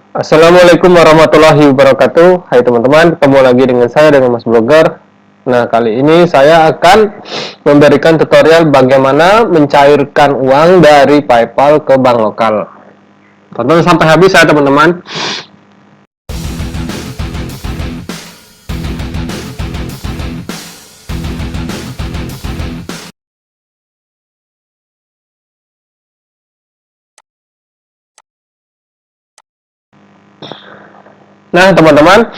Assalamualaikum warahmatullahi wabarakatuh. Hai teman-teman, ketemu lagi dengan saya dengan Mas Blogger. Nah, kali ini saya akan memberikan tutorial bagaimana mencairkan uang dari PayPal ke bank lokal. Tonton sampai habis ya teman-teman. Nah, teman-teman,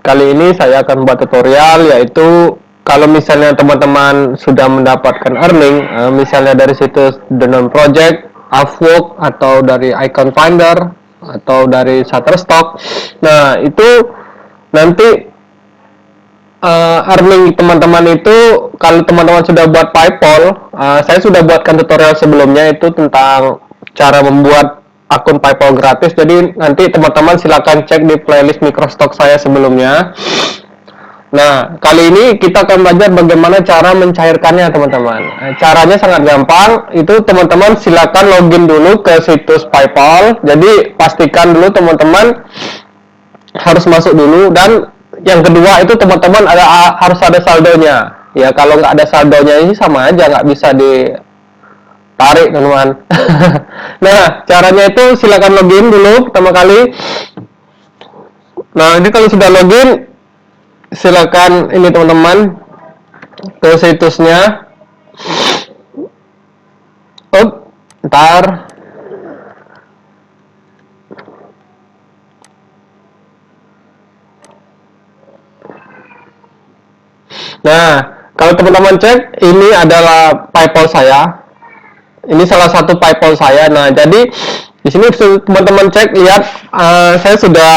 kali ini saya akan buat tutorial yaitu kalau misalnya teman-teman sudah mendapatkan earning, misalnya dari situs The Non Project, Upwork, atau dari Icon Finder, atau dari Shutterstock. Nah, itu nanti earning teman-teman itu kalau teman-teman sudah buat PayPal, saya sudah buatkan tutorial sebelumnya itu tentang cara membuat akun PayPal gratis. Jadi nanti teman-teman silakan cek di playlist Microstock saya sebelumnya. Nah, kali ini kita akan belajar bagaimana cara mencairkannya, teman-teman. Caranya sangat gampang. Itu teman-teman silakan login dulu ke situs PayPal. Jadi pastikan dulu teman-teman harus masuk dulu, dan yang kedua itu teman-teman harus ada saldonya. Ya, kalau nggak ada saldonya ini sama aja nggak bisa ditarik, teman-teman. Nah, caranya itu silakan login dulu pertama kali. Nah, ini kalau sudah login, silakan ini teman-teman ke situsnya. Ntar. Nah, kalau teman-teman cek, ini adalah PayPal saya. Ini salah satu PayPal saya. Nah, jadi di sini teman-teman cek, lihat saya sudah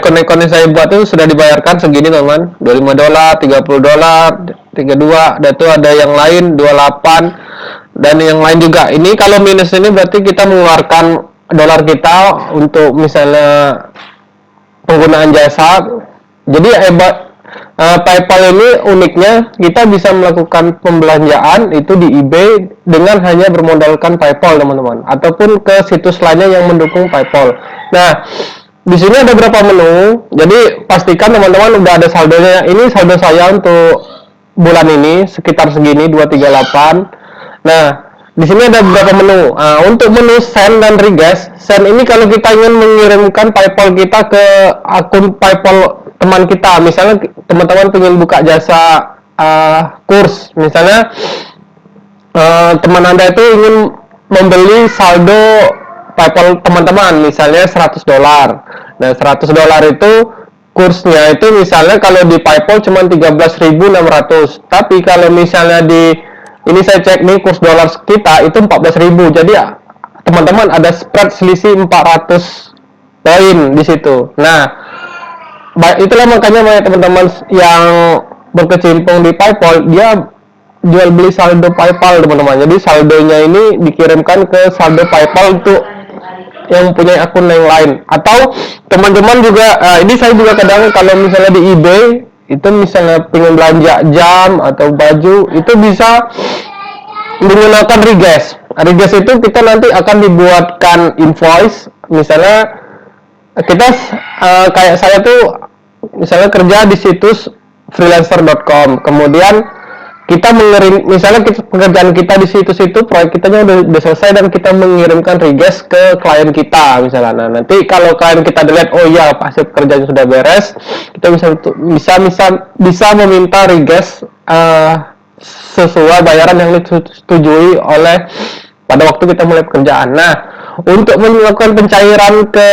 ikon-ikon yang saya buat itu sudah dibayarkan segini, teman-teman. $25, $30, 32, dan itu ada yang lain 28 dan yang lain juga. Ini kalau minus ini berarti kita mengeluarkan dolar kita untuk misalnya penggunaan jasa. Jadi PayPal ini uniknya kita bisa melakukan pembelanjaan itu di eBay dengan hanya bermodalkan PayPal, teman-teman, ataupun ke situs lainnya yang mendukung PayPal. Nah, di sini ada beberapa menu. Jadi pastikan teman-teman udah ada saldonya. Ini saldo saya untuk bulan ini sekitar segini 238. Nah, di sini ada beberapa menu. Untuk menu send dan request. Send ini kalau kita ingin mengirimkan PayPal kita ke akun PayPal teman kita. Misalnya teman-teman ingin buka jasa kurs. Misalnya teman Anda itu ingin membeli saldo PayPal teman-teman, misalnya $100. Nah, $100 itu kursnya itu misalnya kalau di PayPal cuma 13.600. Tapi kalau misalnya ini saya cek nih kurs dolar kita itu 14.000. Jadi ya, teman-teman ada spread selisih 400 poin di situ. Nah, itulah makanya banyak teman-teman yang berkecimpung di PayPal, dia jual beli saldo PayPal, teman-teman. Jadi saldonya ini dikirimkan ke saldo PayPal untuk yang punya akun yang lain. Atau teman-teman juga ini saya juga kadang kalau misalnya di eBay itu misalnya pengen belanja jam atau baju, itu bisa menggunakan request. Request itu kita nanti akan dibuatkan invoice. Misalnya kita kayak saya tuh misalnya kerja di situs freelancer.com, kemudian kita mengirim, misalnya pekerjaan kita di situs itu, proyek kita udah selesai dan kita mengirimkan request ke klien kita misalnya. Nah, nanti kalau klien kita dilihat, oh iya hasil pekerjaannya sudah beres, kita bisa meminta request sesuai bayaran yang disetujui oleh pada waktu kita mulai pekerjaan. Nah, untuk melakukan pencairan ke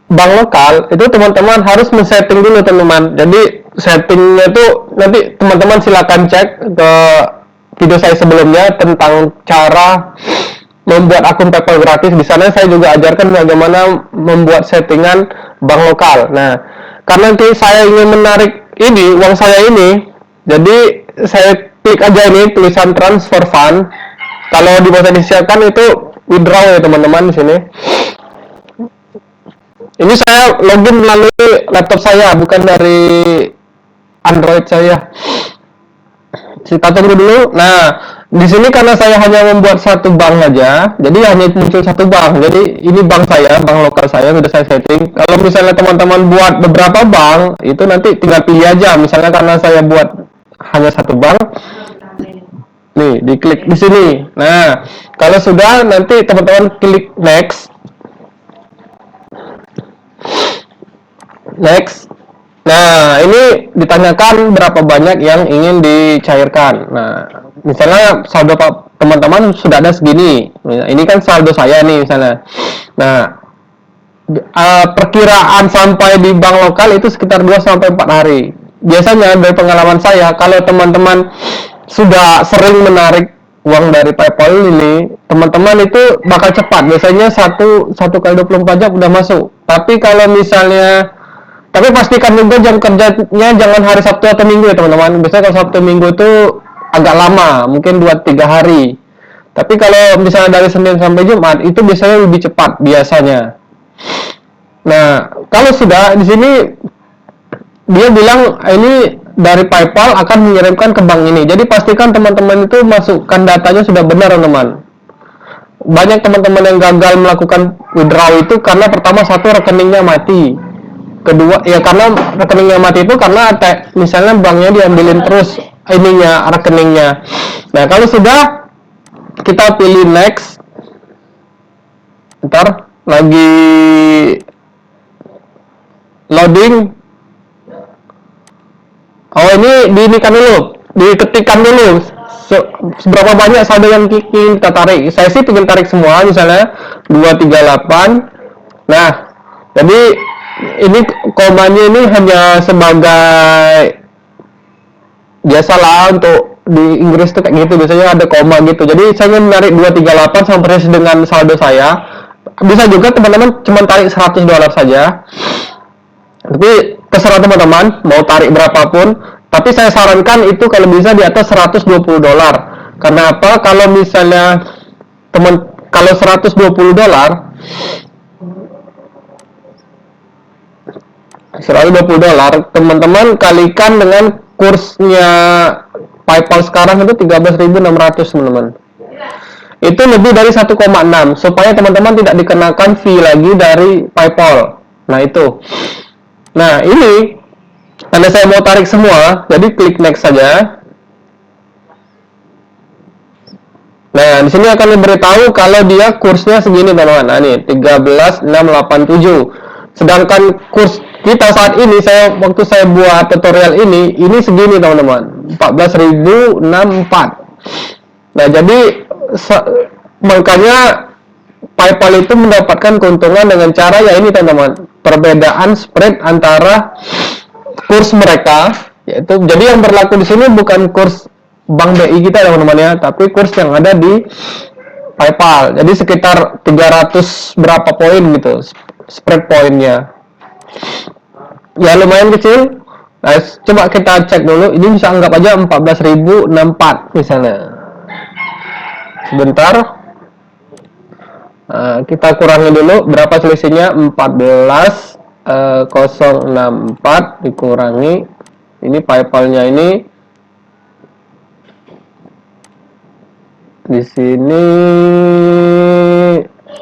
bank lokal itu teman-teman harus men-setting dulu, teman-teman. Jadi settingnya itu nanti teman-teman silakan cek ke video saya sebelumnya tentang cara membuat akun PayPal gratis. Di sana saya juga ajarkan bagaimana membuat settingan bank lokal. Nah, karena nanti saya ingin menarik ini uang saya ini, jadi saya klik aja ini tulisan transfer fund. Kalau di bahasa Indonesia kan itu withdraw ya, teman-teman. Di sini ini saya login melalui laptop saya, bukan dari Android saya. Kita tunggu dulu. Nah, di sini karena saya hanya membuat satu bank aja, jadi hanya muncul satu bank. Jadi ini bank saya, bank lokal saya sudah saya setting. Kalau misalnya teman-teman buat beberapa bank, itu nanti tinggal pilih aja. Misalnya karena saya buat hanya satu bank, nih diklik di sini. Nah, kalau sudah nanti teman-teman klik next. Next. Nah, ini ditanyakan berapa banyak yang ingin dicairkan. Nah, misalnya saldo teman-teman sudah ada segini. Ini kan saldo saya nih misalnya. Nah, perkiraan sampai di bank lokal itu sekitar 2 sampai 4 hari. Biasanya dari pengalaman saya, kalau teman-teman sudah sering menarik uang dari PayPal ini, teman-teman itu bakal cepat. Biasanya satu kali 24 jam udah masuk. Tapi kalau misalnya pastikan juga jam kerjanya jangan hari Sabtu atau Minggu ya teman-teman. Biasanya kalau Sabtu Minggu itu agak lama, mungkin 2-3 hari. Tapi kalau misalnya dari Senin sampai Jumat itu biasanya lebih cepat biasanya. Nah, kalau sudah di sini dia bilang ini dari PayPal akan mengirimkan ke bank ini. Jadi pastikan teman-teman itu masukkan datanya sudah benar teman-teman. Banyak teman-teman yang gagal melakukan withdraw itu karena pertama satu rekeningnya mati. Kedua ya karena rekeningnya mati itu karena misalnya banknya diambilin terus ininya rekeningnya. Nah kalau sudah kita pilih next, ntar lagi loading. Oh ini diinikan dulu, diketikkan dulu seberapa banyak saldo yang ingin kita tarik. Saya sih ingin tarik semua misalnya 238. Nah jadi ini komanya ini hanya sebagai biasalah untuk di Inggris tuh kayak gitu, biasanya ada koma gitu. Jadi saya ingin menarik 238 sampai dengan saldo saya. Bisa juga teman-teman cuma tarik $100 saja. Tapi terserah teman-teman mau tarik berapapun. Tapi saya sarankan itu kalau bisa di atas $120. Karena apa? Kalau misalnya kalau $120 teman-teman kalikan dengan kursnya PayPal sekarang itu 13.600 teman-teman. Itu lebih dari 1,6 supaya teman-teman tidak dikenakan fee lagi dari PayPal. Nah itu. Nah ini karena saya mau tarik semua, jadi klik next saja. Nah di sini akan diberitahu kalau dia kursnya segini teman-teman. Nah ini 13.687. Sedangkan kurs kita saat ini waktu saya buat tutorial ini segini teman-teman, 14.064. Nah jadi makanya PayPal itu mendapatkan keuntungan dengan cara ya ini teman-teman, perbedaan spread antara kurs mereka, yaitu jadi yang berlaku di sini bukan kurs Bank BI kita teman-teman ya, tapi kurs yang ada di PayPal. Jadi sekitar 300 berapa poin gitu spread poinnya. Ya lumayan kecil. Nah, coba kita cek dulu. Ini bisa anggap aja 14.064 misalnya. Sebentar. Kita kurangi dulu berapa selisihnya. 14.064 dikurangi ini PayPal-nya ini di sini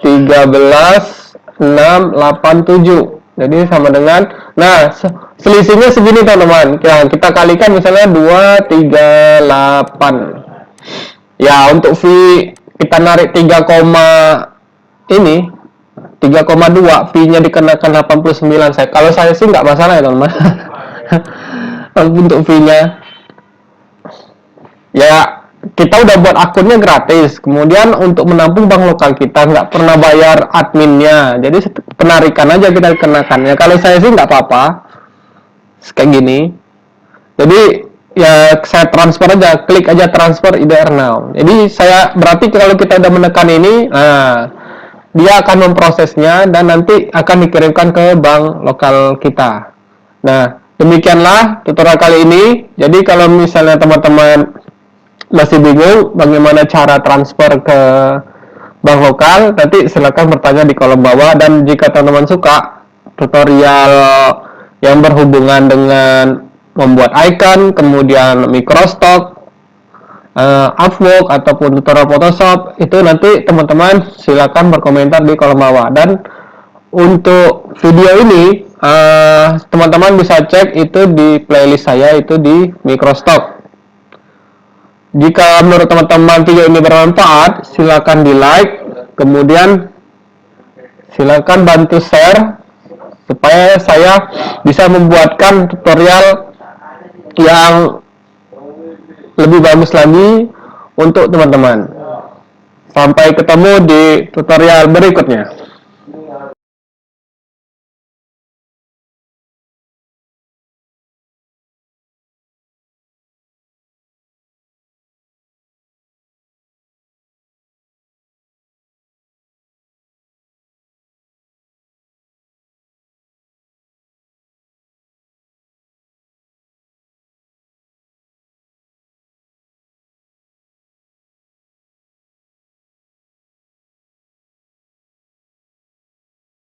13.687. Jadi sama dengan, nah selisihnya segini teman-teman. Kita kalikan misalnya 238. Ya untuk fee kita narik 3,2 fee-nya dikenakan 89. Kalau saya sih nggak masalah ya teman-teman. Untuk fee-nya ya kita udah buat akunnya gratis, kemudian untuk menampung bank lokal kita nggak pernah bayar adminnya, jadi penarikan aja kita kenakan. Ya kalau saya sih nggak apa-apa kayak gini, jadi ya saya transfer aja, klik aja transfer either now. Jadi saya berarti kalau kita udah menekan ini, nah dia akan memprosesnya dan nanti akan dikirimkan ke bank lokal kita. Nah demikianlah tutorial kali ini. Jadi kalau misalnya teman-teman masih bingung bagaimana cara transfer ke bank lokal, nanti silakan bertanya di kolom bawah. Dan jika teman-teman suka tutorial yang berhubungan dengan membuat icon, kemudian microstock, Upwork ataupun tutorial Photoshop, itu nanti teman-teman silakan berkomentar di kolom bawah. Dan untuk video ini teman-teman bisa cek itu di playlist saya, itu di Microstock. Jika menurut teman-teman video ini bermanfaat, silakan di like, kemudian silakan bantu share supaya saya bisa membuatkan tutorial yang lebih bagus lagi untuk teman-teman. Sampai ketemu di tutorial berikutnya.